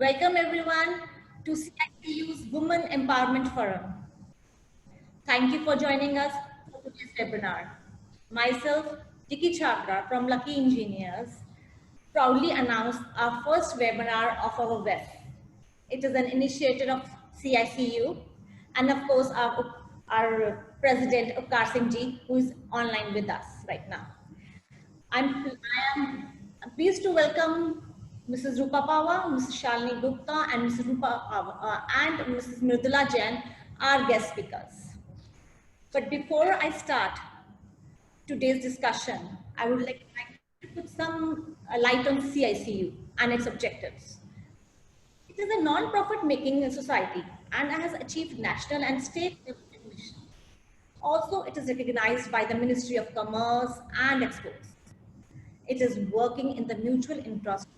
Welcome everyone to CITU's Women Empowerment Forum. Thank you for joining us for today's webinar. Myself, Tiki Chhabra from Lucky Engineers, proudly announce our first webinar of our WEF. It is an initiative of CICU and of course our President Upkar Singh Ji, who is online with us right now. I am pleased to welcome Mrs. Rupa Pawar, Mrs. Shalini Gupta, and Mrs. and Mrs. Mridula Jain, our guest speakers. But before I start today's discussion, I would like to put some light on CICU and its objectives. It is a non-profit making society and has achieved national and state recognition. Also, it is recognized by the Ministry of Commerce and Exports. It is working in the mutual interest of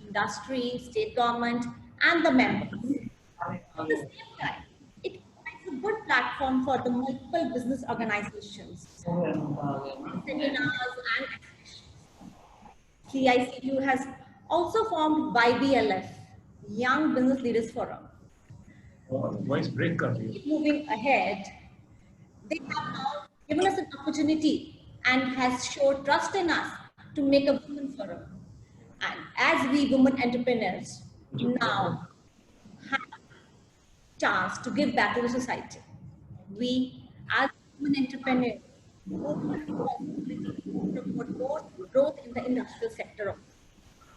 industry, state government, and the members. At the same time, it provides a good platform for the multiple business organizations, seminars, and exhibitions. CICU has also formed YBLF, Young Business Leaders Forum. Voice break. Moving ahead, they have now given us an opportunity and has showed trust in us to make a women forum. And as we women entrepreneurs now have a chance to give back to the society, we as women entrepreneurs promote more growth in the industrial sector.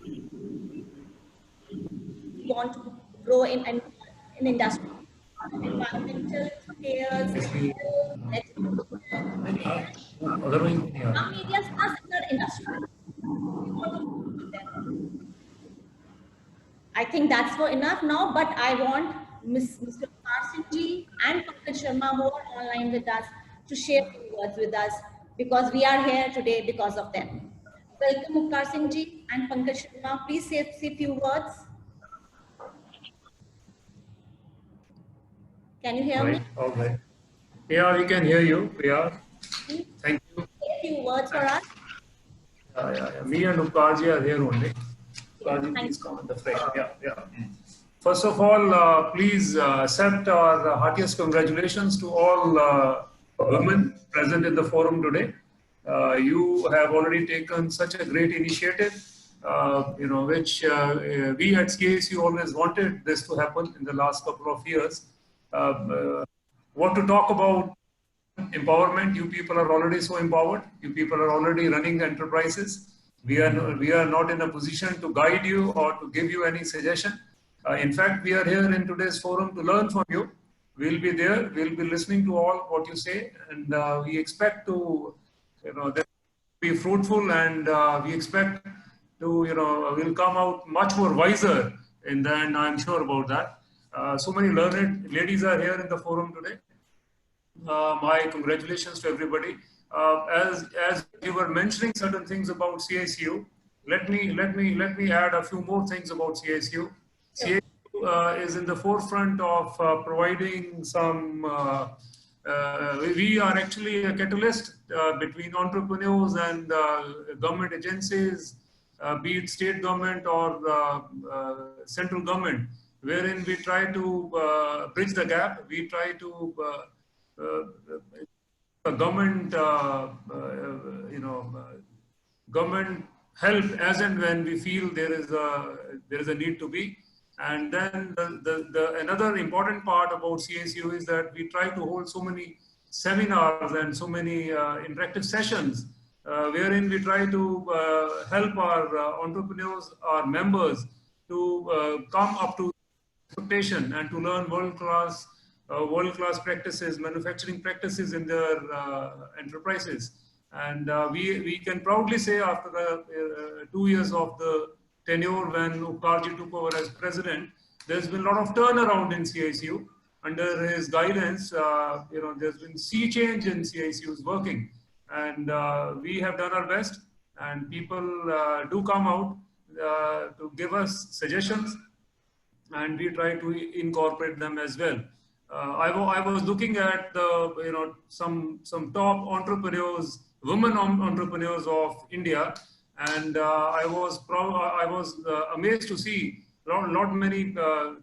We want to grow in industry, environmental affairs, Other medias as another industry. I think that's for enough now, but I want Mr. Upkar Ji and Pankaj Sharma who are online with us to share few words with us because we are here today because of them. Welcome Upkar Singh Ji and Pankaj Sharma. Please say a few words. Can you hear me? All right. Yeah, we can hear you. We are. Thank you. A few words for us. Me and Upkarji are here only. Upkarji, please come in the frame. First of all, please accept our heartiest congratulations to all women present in the forum today. You have already taken such a great initiative, which we at CICU always wanted this to happen in the last couple of years. What to talk about empowerment? You people are already so empowered. You people are already running enterprises. We are not in a position to guide you or to give you any suggestion. In fact, we are here in today's forum to learn from you. We'll be there. We'll be listening to all what you say, and we expect to, that be fruitful, and we expect to, we'll come out much more wiser in the end. I'm sure about that. So many learned ladies are here in the forum today. My congratulations to everybody. As you were mentioning certain things about CICU, let me add a few more things about CICU. CICU is in the forefront of providing some. We are actually a catalyst between entrepreneurs and government agencies, be it state government or central government, wherein we try to bridge the gap. We try to government help as and when we feel there is a need to be. And then another important part about CICU is that we try to hold so many seminars and so many interactive sessions wherein we try to help our entrepreneurs, our members, to come up to expectation and to learn world-class practices, manufacturing practices in their enterprises. And we can proudly say after 2 years of the tenure when Upkarji took over as president, there's been a lot of turnaround in CICU. Under his guidance, there's been sea change in CICU's working. And we have done our best, and people do come out to give us suggestions, and we try to incorporate them as well. I was looking at the some top entrepreneurs, women entrepreneurs of India, and I was amazed to see not many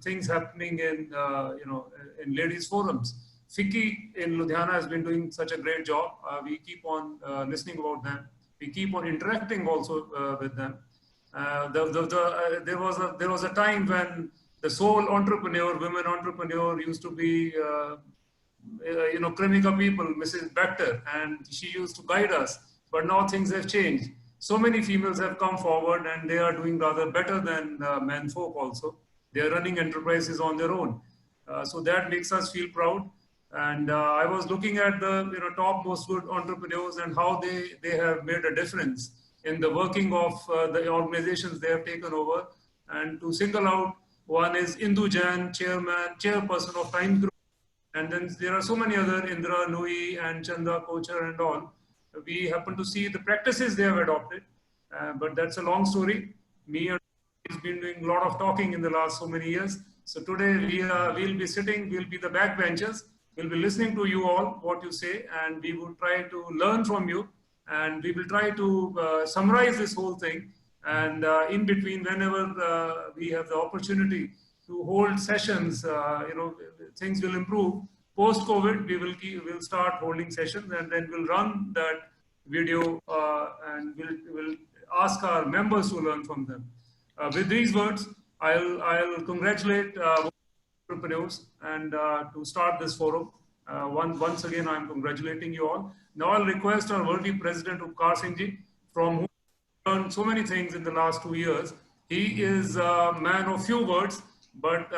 things happening in in ladies forums. FICCI in Ludhiana has been doing such a great job. We keep on listening about them. We keep on interacting also with them. There was a time when the sole entrepreneur, women entrepreneur, used to be Krimika people, Mrs. Bector, and she used to guide us. But now things have changed. So many females have come forward, and they are doing rather better than men folk also. They are running enterprises on their own. So that makes us feel proud. And I was looking at the top most good entrepreneurs and how they have made a difference in the working of the organizations they have taken over. And to single out, one is Indu Jain, chairperson of Time Group. And then there are so many other, Indra Nui and Chanda Kochar and all. We happen to see the practices they have adopted, but that's a long story. Me and he's been doing a lot of talking in the last so many years. So today we'll be sitting, we'll be the backbenchers. We'll be listening to you all, what you say, and we will try to learn from you. And we will try to summarize this whole thing. And in between, whenever we have the opportunity to hold sessions, things will improve. Post-COVID, we'll start holding sessions, and then we'll run that video and we'll ask our members to learn from them. With these words, I'll congratulate entrepreneurs and to start this forum. Once again, I'm congratulating you all. Now I'll request our worthy president, Upkar Singh Ji, from whom I learned so many things in the last 2 years. He is a man of few words, but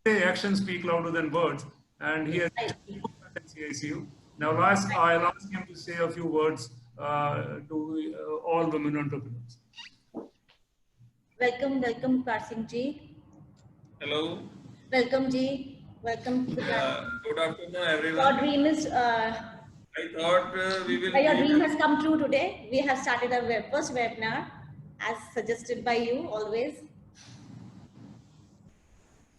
actions speak louder than words. And he has CICU. Now I'll ask him to say a few words to all women entrepreneurs. Welcome, Upkar Singh Ji. Hello. Welcome, Ji. Welcome. Good afternoon, everyone. Your dream is. I thought we will. Your dream has come true today. We have started our first webinar, as suggested by you always.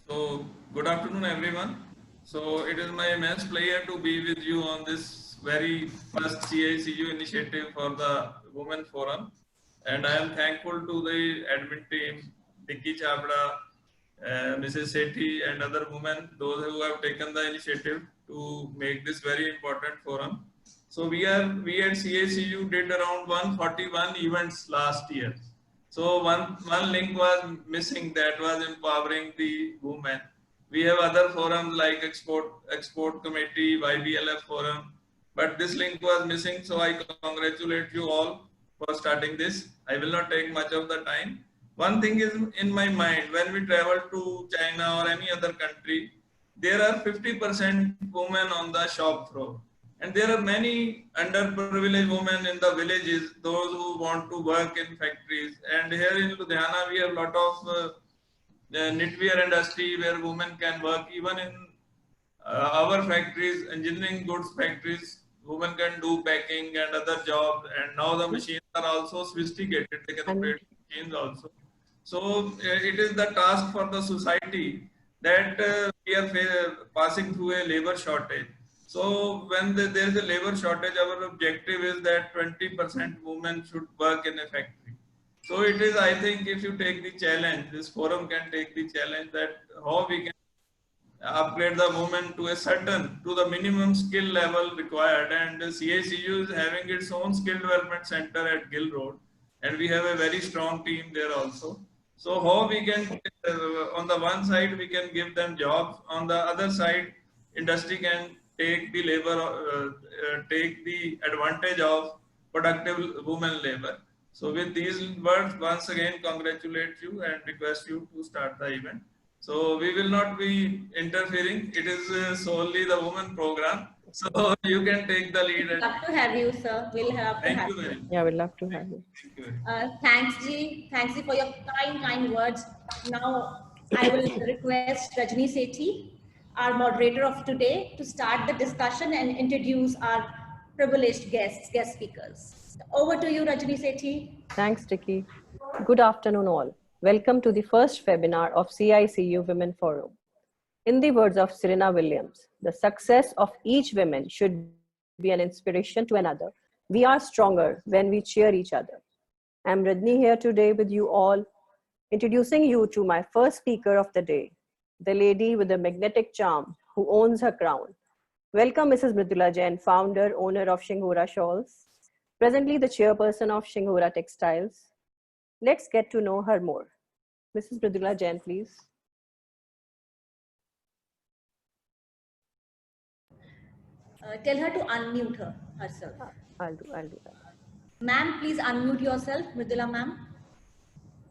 So, good afternoon, everyone. So, it is my immense pleasure to be with you on this very first CICU initiative for the Women Forum. And I am thankful to the admin team, Tikki Chabra, Mrs. Sethi and other women, those who have taken the initiative to make this very important forum. So we at CICU did around 141 events last year. So one link was missing, that was empowering the women. We have other forums like Export Committee, YBLF Forum, but this link was missing. So I congratulate you all for starting this. I will not take much of the time. One thing is in my mind, when we travel to China or any other country, there are 50% women on the shop floor. And there are many underprivileged women in the villages, those who want to work in factories. And here in Ludhiana, we have a lot of knitwear industry where women can work. Even in our factories, engineering goods factories, women can do packing and other jobs. And now the machines are also sophisticated. They can operate machines also. So it is the task for the society that we are passing through a labor shortage. So when there is a labor shortage, our objective is that 20% women should work in a factory. So it is, I think, if you take the challenge, this forum can take the challenge that how we can upgrade the women to the minimum skill level required. And CICU is having its own skill development center at Gill Road. And we have a very strong team there also. So how we can, on the one side, we can give them jobs. On the other side, industry can take the labor, take the advantage of productive women labor. So with these words, once again, congratulate you and request you to start the event. So we will not be interfering. It is solely the women program. So you can take the lead. We'd love to have you, sir. We'll have to have you. Very much. Yeah, we'd love to have you. Thank you very much. Thanks, Ji. Thanks, Ji, for your kind words. Now, I will request Rajni Sethi, our moderator of today, to start the discussion and introduce our privileged guest speakers. Over to you, Rajni Sethi. Thanks, Tikki. Good afternoon, all. Welcome to the first webinar of CICU Women Forum. In the words of Serena Williams, the success of each woman should be an inspiration to another. We are stronger when we cheer each other. I'm Rajni here today with you all Introducing you to my first speaker of the day, the lady with the magnetic charm who owns her crown. Welcome Mrs. Mridula Jain, founder, owner of Shinghora Shawls, presently the chairperson of Shinghora Textiles. Let's get to know her more. Mrs. Mridula Jain, please. Tell her to unmute herself. I'll do that. Ma'am, please unmute yourself. Mridula ma'am.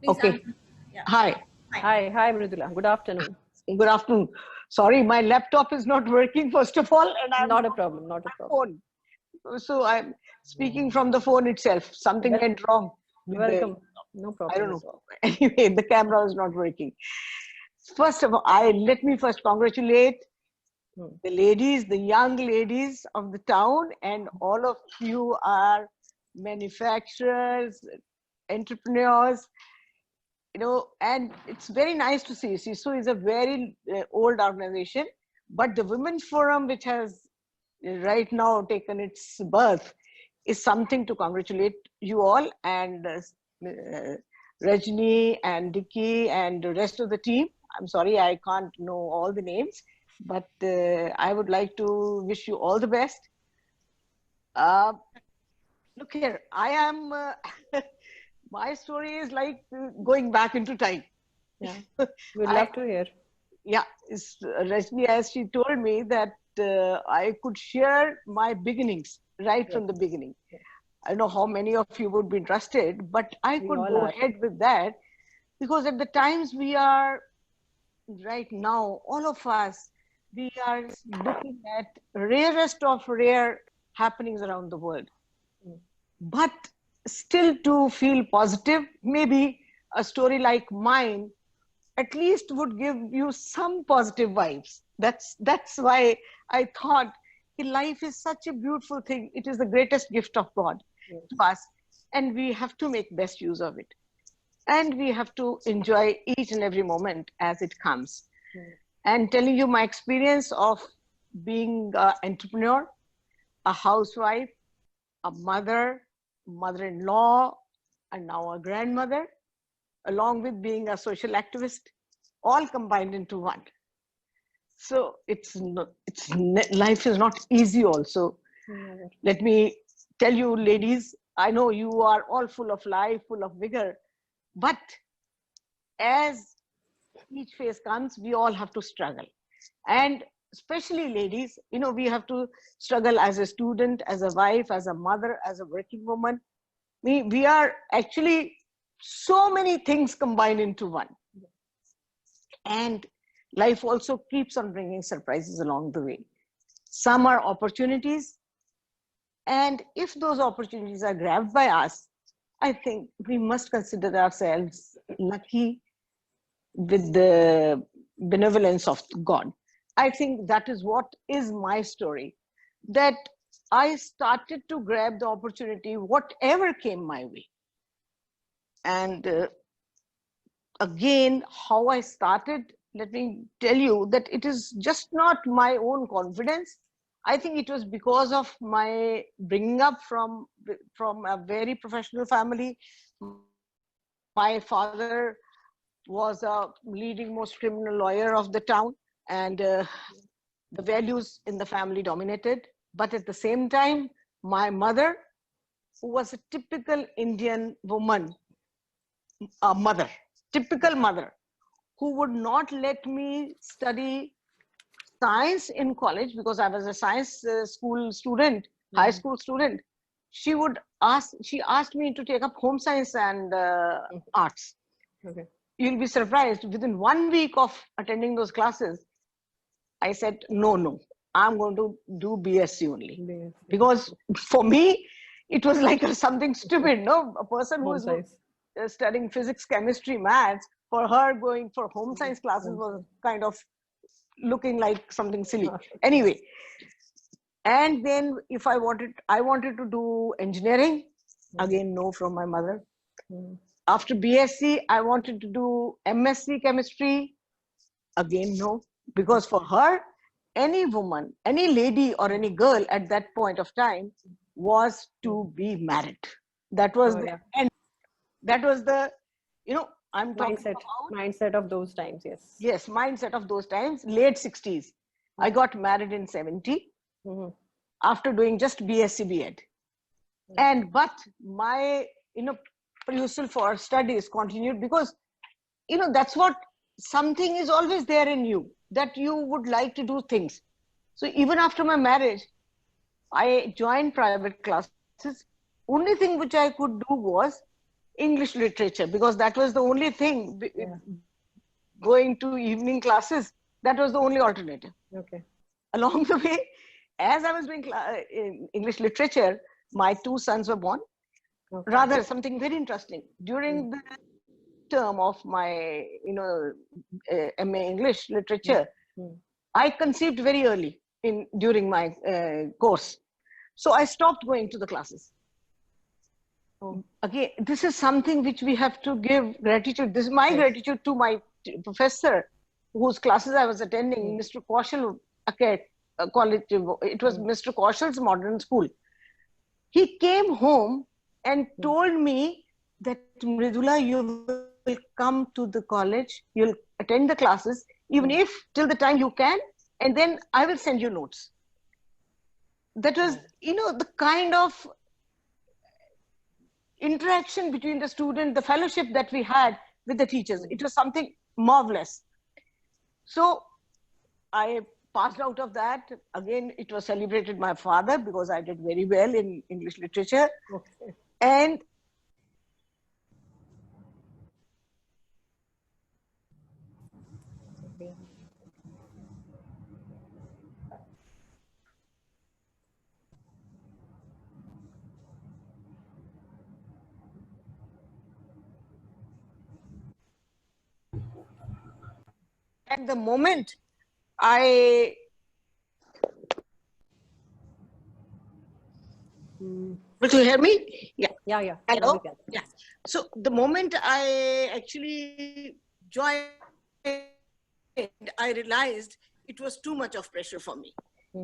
Please Okay. unmute. Yeah. Hi. Hi, Mridula. Good afternoon. Good afternoon. Sorry, my laptop is not working, first of all, and I'm Not a problem, not a problem. phone. So I'm speaking from the phone itself. Something went wrong. with the- Welcome. No problem. I don't at know. all. Anyway, the camera is not working. First of all, let me first congratulate the ladies, the young ladies of the town, and all of you are manufacturers, entrepreneurs, you know, and it's very nice to see. CISO is a very old organization, but the Women's Forum, which has right now taken its birth, is something to congratulate you all, and Rajni and Dicky and the rest of the team. I'm sorry, I can't know all the names, but I would like to wish you all the best. Look here, I am, my story is like going back into time. Yeah, we'd love to hear. Yeah, Rajni, as she told me that I could share my beginnings right from the beginning. I don't know how many of you would be interested, but I could all go are. ahead with that, because at the times we are right now, all of us, we are looking at rarest of rare happenings around the world. But still to feel positive, maybe a story like mine at least would give you some positive vibes. That's why I thought life is such a beautiful thing. It is the greatest gift of God to us, and we have to make best use of it. And we have to enjoy each and every moment as it comes. And telling you my experience of being an entrepreneur, a housewife, a mother, mother-in-law, and now a grandmother, along with being a social activist, all combined into one. So life is not easy also. Let me tell you, ladies, I know you are all full of life, full of vigor, but as each phase comes, we all have to struggle. And especially ladies, you know, we have to struggle as a student, as a wife, as a mother, as a working woman. We are actually so many things combined into one. And life also keeps on bringing surprises along the way. Some are opportunities. And if those opportunities are grabbed by us, I think we must consider ourselves lucky with the benevolence of God. I think that is what is my story, that I started to grab the opportunity, whatever came my way. And again, how I started, let me tell you that it is just not my own confidence. I think it was because of my bringing up from a very professional family. My father was a leading most criminal lawyer of the town, and the values in the family dominated. But at the same time, my mother, who was a typical Indian woman, a mother, typical mother, who would not let me study science in college because I was a science school student, high school student. She asked me to take up home science and arts. Okay. You'll be surprised, within 1 week of attending those classes, I said, no, I'm going to do BSc only. Because for me, it was like something stupid, no? A person who is studying physics, chemistry, maths, for her going for home science classes was kind of looking like something silly. Anyway, and then if I wanted to do engineering, again, no from my mother. After BSc, I wanted to do MSc chemistry, again, no, because for her, any woman, any lady or any girl at that point of time was to be married. That was the end. That was the, I'm talking mindset of those times. Yes. yes, mindset of those times, late 60s. I got married in 70 after doing just BSc B.Ed. And but my pursuit for studies continued because that's what something is always there in you, that you would like to do things. So even after my marriage, I joined private classes. Only thing which I could do was English literature, because that was the only thing. Going to evening classes, that was the only alternative. Okay. Along the way, as I was doing in English literature, my 2 sons were born. Okay. Rather, something very interesting. During the term of my, MA English literature, I conceived very early during my course. So I stopped going to the classes. Again, this is something which we have to give gratitude. This is my gratitude to my professor, whose classes I was attending, Mr. Kaushal College. It was Mr. Kaushal's modern school. He came home and told me that, Mridula, you will come to the college, you'll attend the classes, even if till the time you can, and then I will send you notes. That was, the kind of interaction between the student, the fellowship that we had with the teachers. It was something marvelous. So I passed out of that. Again, it was celebrated my father because I did very well in English literature. Okay. And at the moment I will you hear me? Yeah. Yeah. Hello? Yeah. So the moment I actually joined, I realized it was too much of pressure for me.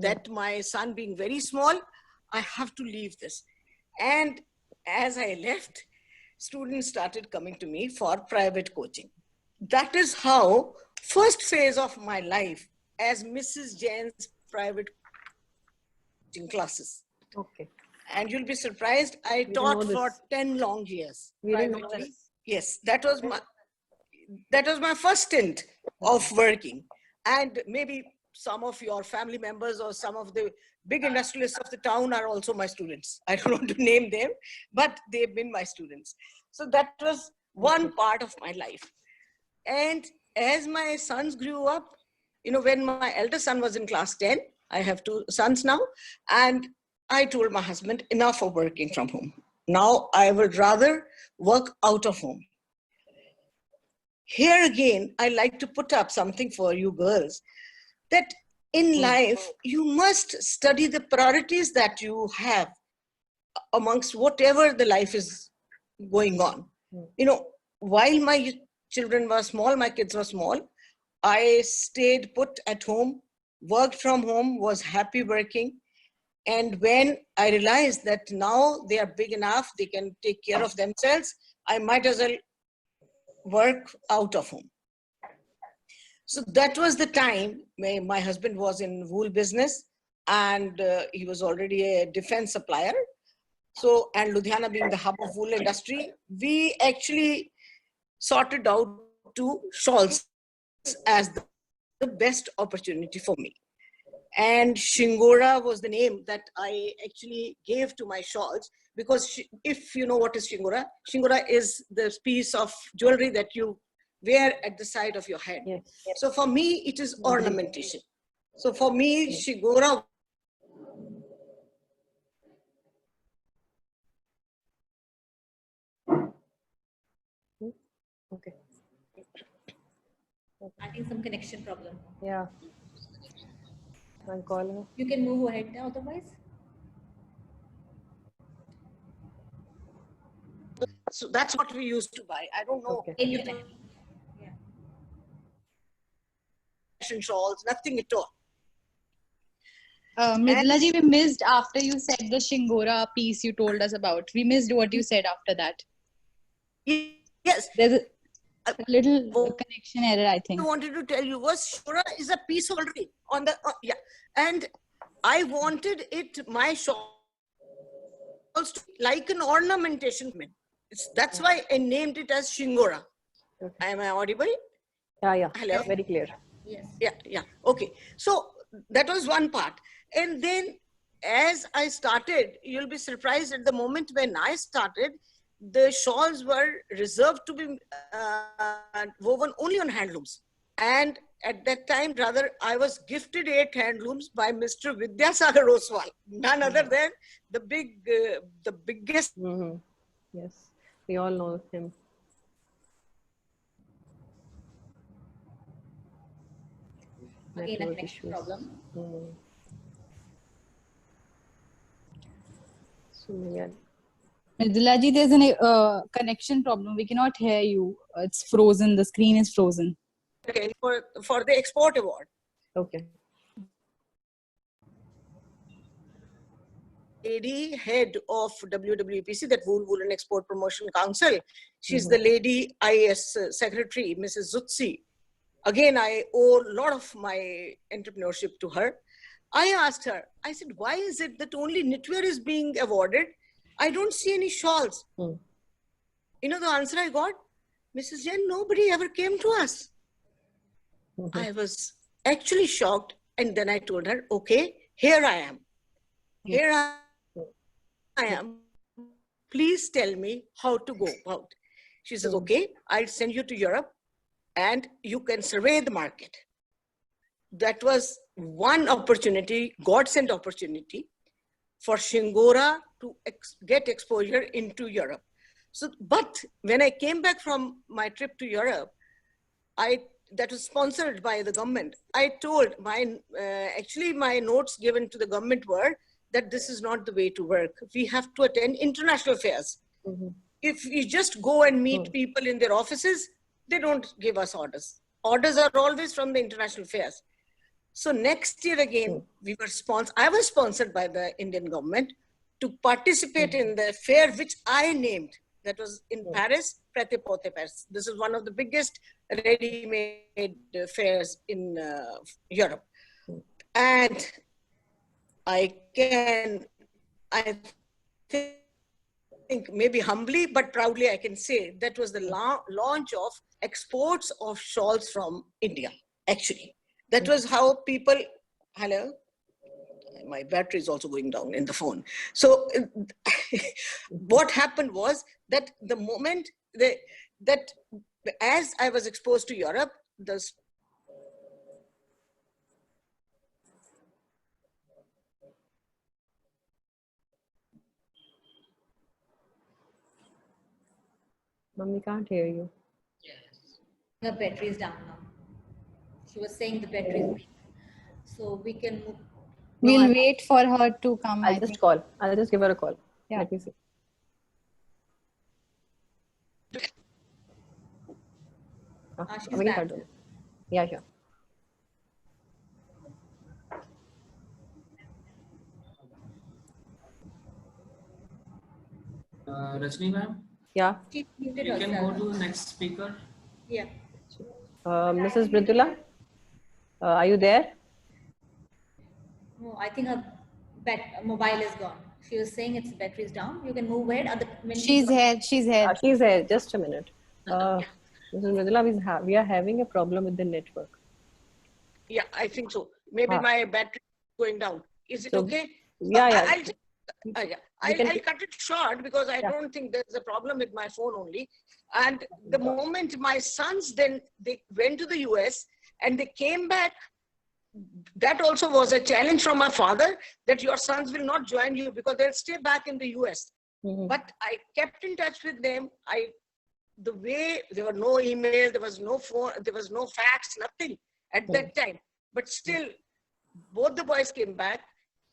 That my son being very small, I have to leave this. And as I left, students started coming to me for private coaching. That is how first phase of my life as Mrs. Jain's private coaching classes. Okay. And you'll be surprised, I taught for 10 long years. We didn't know this. Yes, that was my first stint of working. And maybe some of your family members or some of the big industrialists of the town are also my students. I don't want to name them, but they've been my students. So that was one part of my life. And as my sons grew up, when my elder son was in class 10, I have 2 sons now, and I told my husband, enough of working from home. Now I would rather work out of home. Here again, I like to put up something for you girls, that in life, you must study the priorities that you have amongst whatever the life is going on. While my children were small, my kids were small, I stayed put at home, worked from home, was happy working. And when I realized that now they are big enough, they can take care of themselves, I might as well work out of home. So that was the time my husband was in wool business, and he was already a defense supplier. So, and Ludhiana being the hub of wool industry, we actually sorted out to shawls as the best opportunity for me. And Shingora was the name that I actually gave to my shawls, because if you know what is Shingora, Shingora is the piece of jewelry that you wear at the side of your head. Yes. So for me, it is ornamentation. So for me, Shingora. Okay. I think some connection problem. Yeah. I'll call her. You can move ahead now otherwise. So that's what we used to buy. I don't know. Okay. Take your time. Fashion shawls, nothing at all. Mridula ji, we missed after you said the Shingora piece you told us about. We missed what you said after that. Yes. A little connection error, I think. I wanted to tell you was Shingora is a piece already on the, yeah. And I wanted it, my shawls, like an ornamentation. That's why I named it as Shingora. Okay. Am I audible? Yeah. Hello? Very clear. Yes. Yeah. Okay. So that was one part. And then as I started, you'll be surprised at the moment when I started, the shawls were reserved to be woven only on handlooms. And at that time, rather, I was gifted 8 handlooms by Mr. Vidyasagar Oswal, none other than the biggest. Yes, we all know him. Again, a Network connection issues. problem. So yeah. Mridula ji, there's a connection problem. We cannot hear you. It's frozen. The screen is frozen. Okay, for the export award. Okay. Lady head of WWPC, that Woolen Export Promotion Council. She's the lady IAS secretary, Mrs. Zutsi. Again, I owe a lot of my entrepreneurship to her. I asked her, I said, why is it that only knitwear is being awarded? I don't see any shawls. You know the answer I got? Mrs. Jain, nobody ever came to us. I was actually shocked. And then I told her, okay, here I am. Here I am. Please tell me how to go about. She says, okay, I'll send you to Europe and you can survey the market. That was one opportunity, God-sent opportunity for Shingora to get exposure into Europe. So, but when I came back from my trip to Europe, that was sponsored by the government. I told actually my notes given to the government were that this is not the way to work. We have to attend international fairs. If we just go and meet people in their offices, they don't give us orders. Orders are always from the international fairs. So next year again, I was sponsored by the Indian government to participate in the fair which I named. That was in Paris, Pret-a-Porter Paris. This is one of the biggest ready-made fairs in Europe. And I think maybe humbly, but proudly I can say that was the launch of exports of shawls from India, actually. That was how people, hello? My battery is also going down in the phone. So what happened was that the moment that as I was exposed to Europe, Mummy can't hear you. Her battery is down now. She was saying the battery is weak. So we can move. We'll wait for her to come. I'll just give her a call. Yeah. Let me see. She's back. Yeah, sure. Rajni ma'am? Yeah. She muted You can go herself. to the next speaker. Yeah. Mrs. Mridula, are you there? No, I think her mobile is gone. She was saying its battery is down. You can move ahead. She's here. She's here. She's here. Just a minute. Mrs. Mridula, we are having a problem with the network. Yeah, I think so. Maybe my battery is going down. Is it okay? Yeah. I'll cut it short because I don't think there's a problem with my phone only. And the moment my sons, then they went to the US and they came back, that also was a challenge from my father that your sons will not join you because they'll stay back in the US. But I kept in touch with them. The way there were no email, there was no phone, there was no fax, nothing at that time. But still, both the boys came back.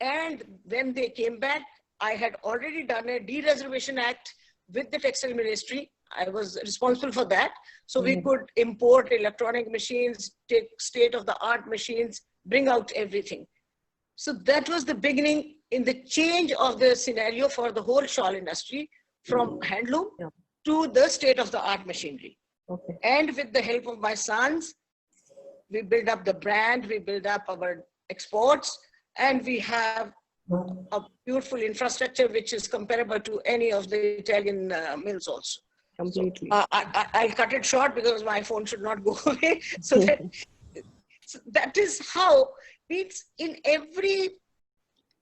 And when they came back, I had already done a dereservation act with the textile ministry. I was responsible for that. So we could import electronic machines, take state-of-the-art machines, bring out everything. So that was the beginning in the change of the scenario for the whole shawl industry from handloom to the state-of-the-art machinery. Okay. And with the help of my sons, we build up the brand, we build up our exports, and we have a beautiful infrastructure which is comparable to any of the Italian mills also. Completely. So, I'll cut it short because my phone should not go away. So that is how it's in every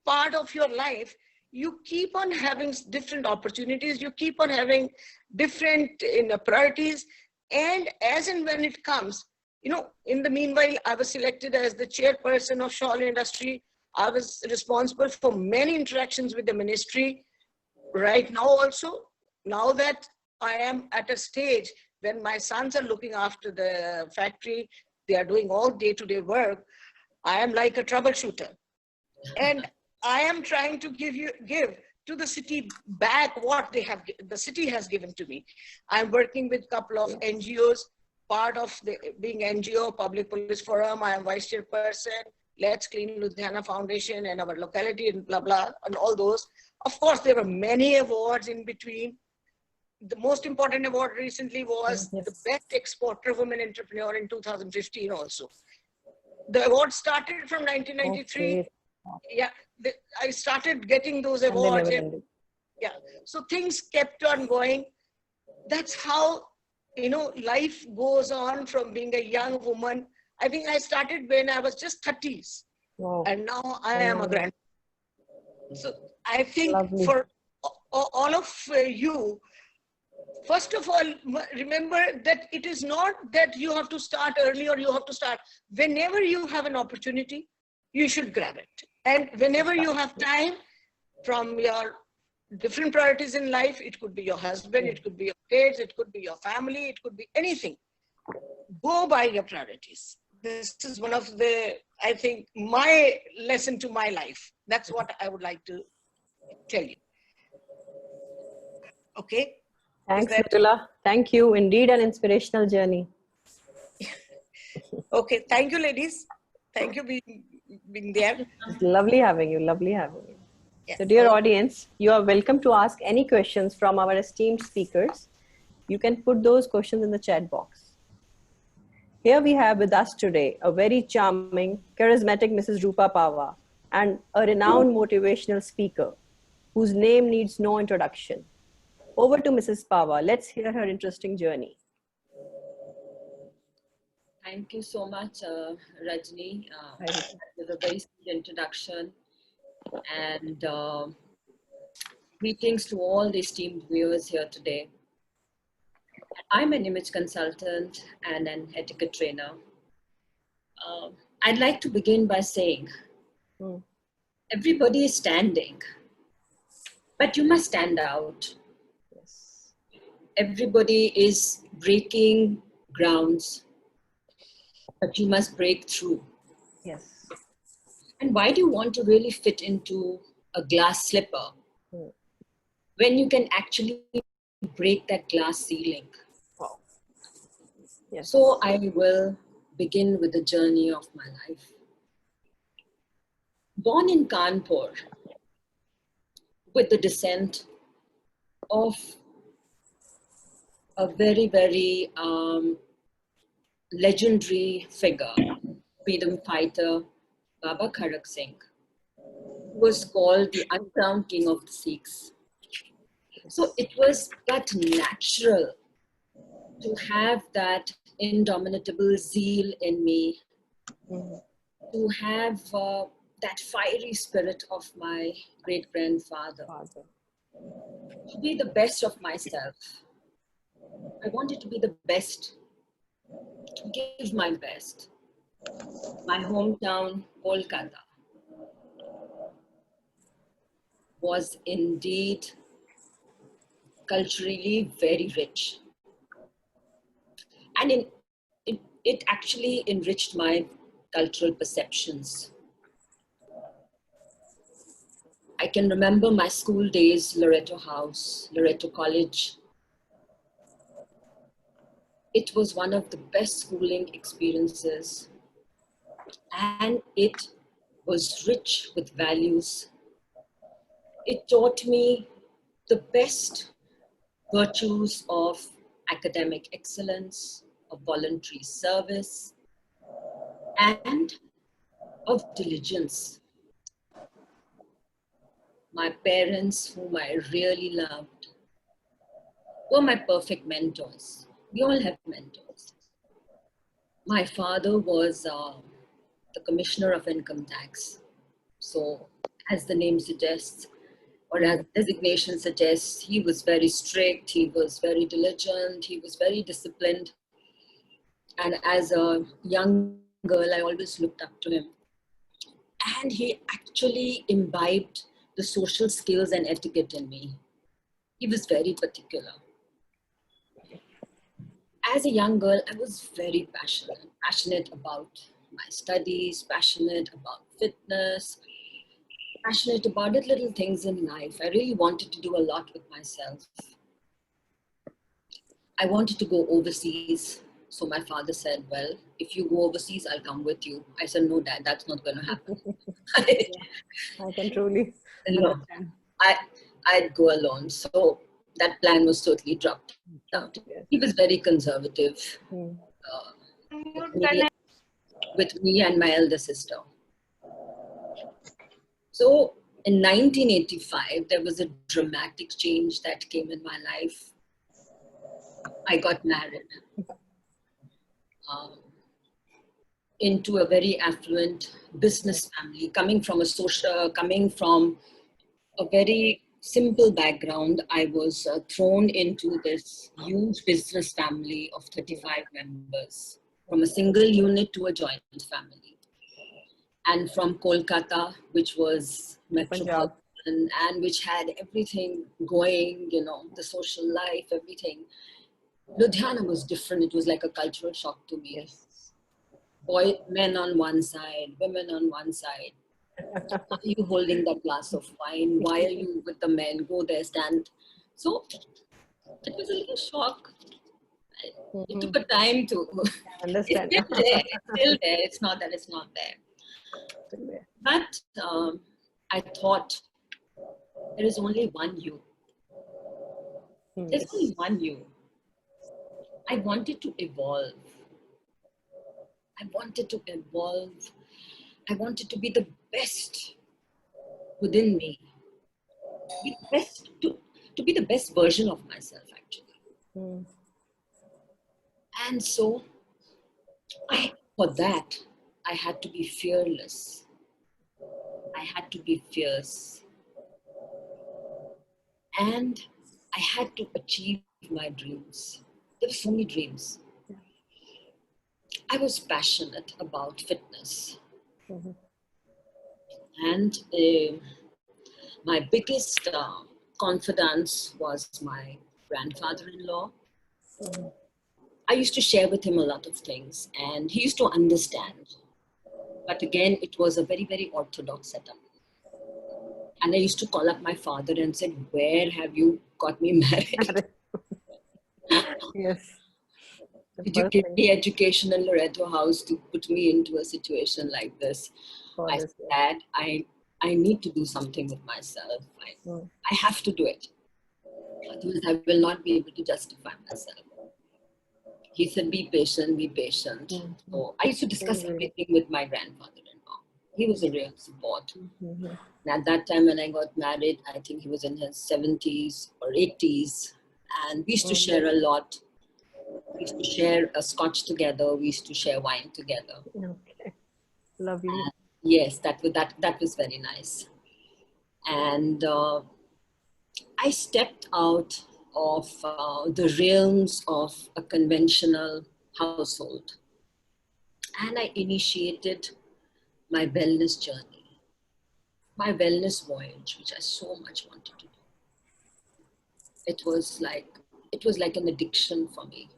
part of your life. You keep on having different opportunities. You keep on having different priorities. And as and when it comes, in the meanwhile, I was selected as the chairperson of shawl industry. I was responsible for many interactions with the ministry. Right now also, now that I am at a stage when my sons are looking after the factory, they are doing all day-to-day work, I am like a troubleshooter. And I am trying to give to the city back what the city has given to me. I'm working with a couple of NGOs, part of being NGO, Public Police Forum. I am vice chairperson, Let's Clean Ludhiana Foundation and our locality and blah, blah, and all those. Of course, there were many awards in between. The most important award recently was the Best Exporter Women Entrepreneur in 2015 also. The award started from 1993. Okay. Yeah, I started getting those awards. Yeah, so things kept on going. That's how, life goes on from being a young woman. I think I started when I was just 30s. Wow. And now I am a grandmother. So I think for all of you, first of all, remember that it is not that you have to start early or you have to start. Whenever you have an opportunity, you should grab it. And whenever you have time from your different priorities in life, it could be your husband, it could be your kids, it could be your family, it could be anything. Go by your priorities. This is one of the, I think, my lesson to my life. That's what I would like to tell you. Okay. Thanks, Mridula. Thank you. Indeed, an inspirational journey. Okay. Thank you, ladies. Thank you being there. It's lovely having you. Lovely having you. Yeah. So, dear audience, you are welcome to ask any questions from our esteemed speakers. You can put those questions in the chat box. Here we have with us today a very charming, charismatic Mrs. Rupa Pava and a renowned motivational speaker whose name needs no introduction. Over to Mrs. Pava. Let's hear her interesting journey. Thank you so much, Rajni. That was a very sweet introduction. And greetings to all the esteemed viewers here today. I'm an image consultant and an etiquette trainer. I'd like to begin by saying, everybody is standing, but you must stand out. Yes. Everybody is breaking grounds, but you must break through. Yes. And why do you want to really fit into a glass slipper when you can actually break that glass ceiling? Wow. Yes. So I will begin with the journey of my life. Born in Kanpur, with the descent of a very, very legendary figure, freedom fighter, Baba Kharak Singh, who was called the uncrowned king of the Sikhs. So it was that natural to have that indomitable zeal in me, to have that fiery spirit of my great-grandfather, to be the best of myself. I wanted to be the best, to give my best. My hometown, Kolkata, was indeed culturally very rich. And it actually enriched my cultural perceptions. I can remember my school days, Loreto House, Loreto College. It was one of the best schooling experiences, and it was rich with values. It taught me the best virtues of academic excellence, of voluntary service, and of diligence. My parents, whom I really loved, were my perfect mentors. We all have mentors. My father was the Commissioner of Income Tax. So, as the name suggests, or as designation suggests, he was very strict, he was very diligent, he was very disciplined. And as a young girl, I always looked up to him. And he actually imbibed the social skills and etiquette in me. He was very particular. As a young girl, I was very passionate about my studies, passionate about fitness, passionate about little things in life. I really wanted to do a lot with myself. I wanted to go overseas. So my father said, well, if you go overseas, I'll come with you. I said, no, Dad, that's not going to happen. I can truly understand. I'd go alone. So that plan was totally dropped out. He was very conservative with me and my elder sister. So in 1985, there was a dramatic change that came in my life. I got married into a very affluent business family, coming from a very simple background. I was thrown into this huge business family of 35 members, from a single unit to a joint family. And from Kolkata, which was metropolitan and which had everything going, you know, the social life, everything. Ludhiana was different. It was like a cultural shock to me. Men on one side, women on one side. Why are you holding that glass of wine? Why are you with the men? Go there, stand. So it was a little shock. It took a time to understand. It's still there. It's not that it's not there. But I thought there is only one you. There's only one you. I wanted to evolve. I wanted to evolve. I wanted to be the best within me. To be the best version of myself, actually. And so, for that, I had to be fearless. I had to be fierce. And I had to achieve my dreams. There were so many dreams. I was passionate about fitness. And my biggest confidence was my grandfather-in-law. I used to share with him a lot of things and he used to understand. But again, it was a very, very orthodox setup. And I used to call up my father and said, where have you got me married? Yes. Did you give me education in Loreto House to put me into a situation like this? I said, Dad, I need to do something with myself. I have to do it. Otherwise, I will not be able to justify myself. He said, be patient, be patient. So I used to discuss everything with my grandfather-in-law. He was a real support. And at that time when I got married, I think he was in his 70s or 80s. And we used to share a lot. We used to share a scotch together. We used to share wine together. Okay, lovely. And yes, that was very nice. And I stepped out of the realms of a conventional household. And I initiated my wellness journey, my wellness voyage, which I so much wanted to do. It was like an addiction for me.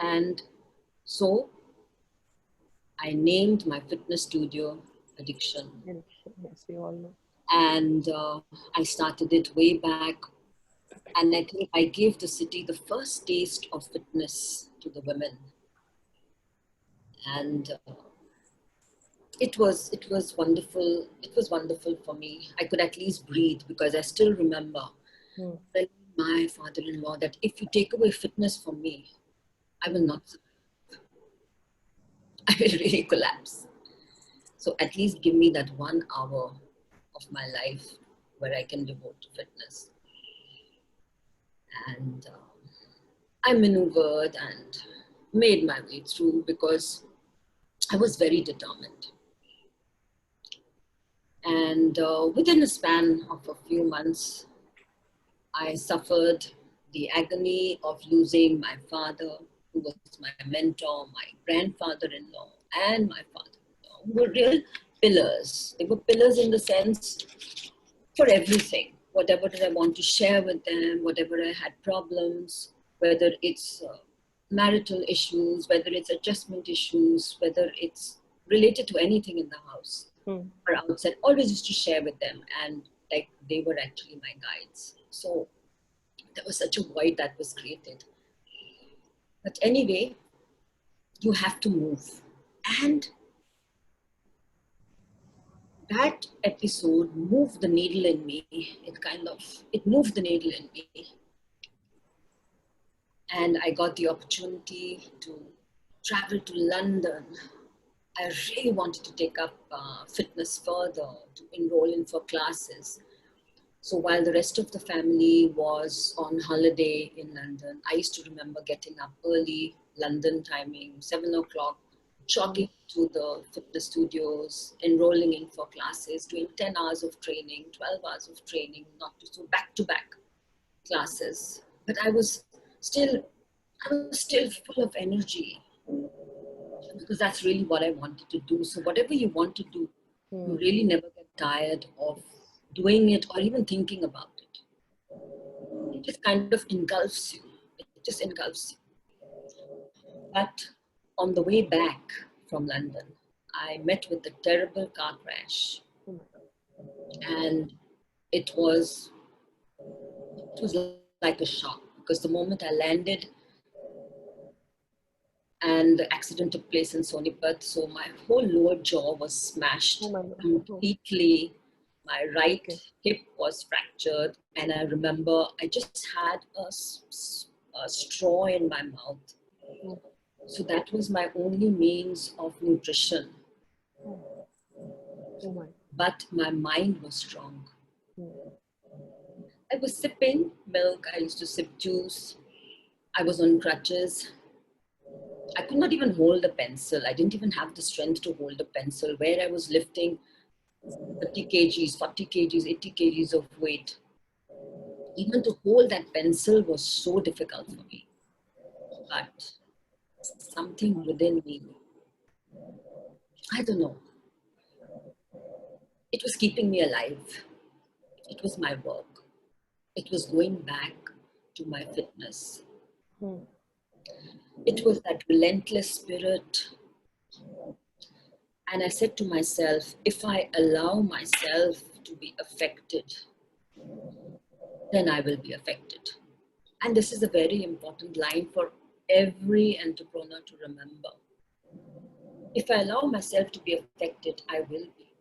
And so I named my fitness studio Addiction. Yes, we all know. And I started it way back. And I think I gave the city the first taste of fitness to the women. And it was wonderful. It was wonderful for me. I could at least breathe because I still remember my father-in-law that if you take away fitness from me, I will not survive. I will really collapse. So at least give me that 1 hour of my life where I can devote to fitness. And I maneuvered and made my way through because I was very determined. And within a span of a few months, I suffered the agony of losing my father, who was my mentor, my grandfather-in-law, and my father-in-law, who were real pillars. They were pillars in the sense for everything. Whatever that I want to share with them, whatever I had problems, whether it's marital issues, whether it's adjustment issues, whether it's related to anything in the house or outside, always used to share with them, and like they were actually my guides. So there was such a void that was created. But anyway, you have to move. And that episode moved the needle in me. It moved the needle in me. And I got the opportunity to travel to London. I really wanted to take up fitness further, to enroll in for classes. So while the rest of the family was on holiday in London, I used to remember getting up early, London timing, 7 o'clock, jogging to the fitness studios, enrolling in for classes, doing 10 hours of training, 12 hours of training, not to so back-to-back classes. But I was still full of energy because that's really what I wanted to do. So whatever you want to do, you really never get tired of doing it or even thinking about it. It just kind of engulfs you. It just engulfs you. But on the way back from London, I met with a terrible car crash. And it was like a shock because the moment I landed and the accident took place in Sonipat, so my whole lower jaw was smashed completely. My right hip was fractured, and I remember I just had a straw in my mouth. So that was my only means of nutrition. But my mind was strong. I was sipping milk, I used to sip juice. I was on crutches. I could not even hold a pencil. I didn't even have the strength to hold a pencil where I was lifting 30 kgs, 40 kgs, 80 kgs of weight. Even to hold that pencil was so difficult for me. But something within me, I don't know, it was keeping me alive. It was my work. It was going back to my fitness. It was that relentless spirit. And I said to myself, if I allow myself to be affected, then I will be affected. And this is a very important line for every entrepreneur to remember. If I allow myself to be affected, I will be.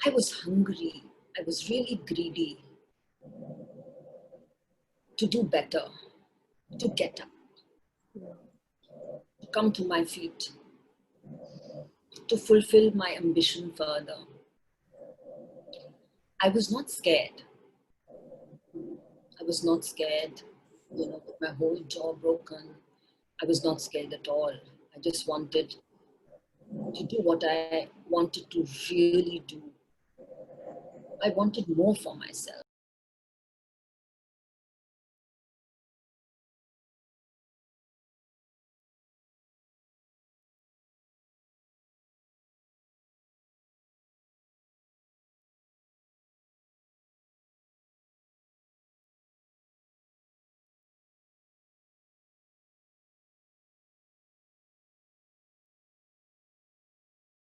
I was hungry. I was really greedy to do better, to get up, to come to my feet, to fulfill my ambition further. I was not scared. I was not scared, with my whole jaw broken. I was not scared at all. I just wanted to do what I wanted to really do. I wanted more for myself.